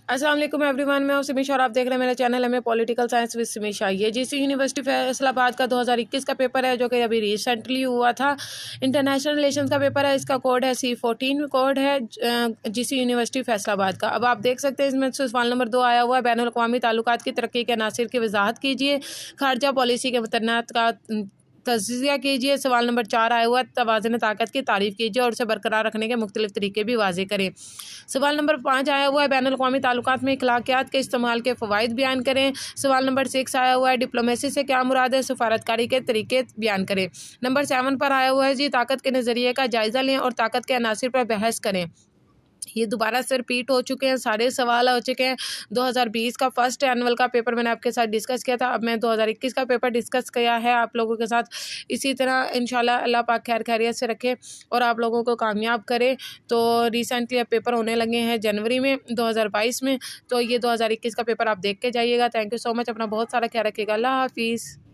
अस्सलाम वालेकुम एवरीवन, मैं हूं सिमिशा और आप देख रहे हैं मेरा चैनल हमें पॉलिटिकल साइंस विद सिमिशा। ये जीसी यूनिवर्सिटी फैसलाबाद का 2021 का पेपर है जो कि अभी रिसेंटली हुआ था। इंटरनेशनल रिलेशंस का पेपर है, इसका कोड है C14 कोड है जीसी यूनिवर्सिटी फैसलाबाद का। अब आप देख सकते हैं इसमें सवाल नंबर 2 आया हुआ है, बैनुल अक़वामी ताल्लुकात की तरक्की के अनासिर की वजाहत कीजिए, खारजा पॉलिसी के मतनात का तज्ज़िया कीजिए। सवाल नंबर 4 आया हुआ है, तवाज़ुन ताकत की तारीफ़ कीजिए और उसे बरकरार रखने के मुख्तलिफ तरीके भी वाज़े करें। सवाल नंबर 5 आया हुआ है, बैनुल अक़वामी ताल्लुकात में अखलाकियात के इस्तेमाल के फ़वाइद बयान करें। सवाल नंबर 6 आया हुआ है, डिप्लोमेसी से क्या मुराद है, सफारतकारी के तरीके बयान करें। नंबर 7 पर आया हुआ है जी, ताकत के नज़रिए का जायज़ा लें और ताकत के अनासिर पर बहस करें। ये दोबारा से रिपीट हो चुके हैं, सारे सवाल हो चुके हैं। 2020 का फर्स्ट एनुअल का पेपर मैंने आपके साथ डिस्कस किया था, अब मैं 2021 का पेपर डिस्कस किया है आप लोगों के साथ। इसी तरह इंशाल्लाह अल्लाह पाक खैर खैरियत से रखे और आप लोगों को कामयाब करे। तो रिसेंटली अब पेपर होने लगे हैं जनवरी में 2022 में, तो ये 2021 का पेपर आप देख के जाइएगा। थैंक यू सो मच, अपना बहुत सारा ख्याल रखिएगा। अल्लाह हाफिज़।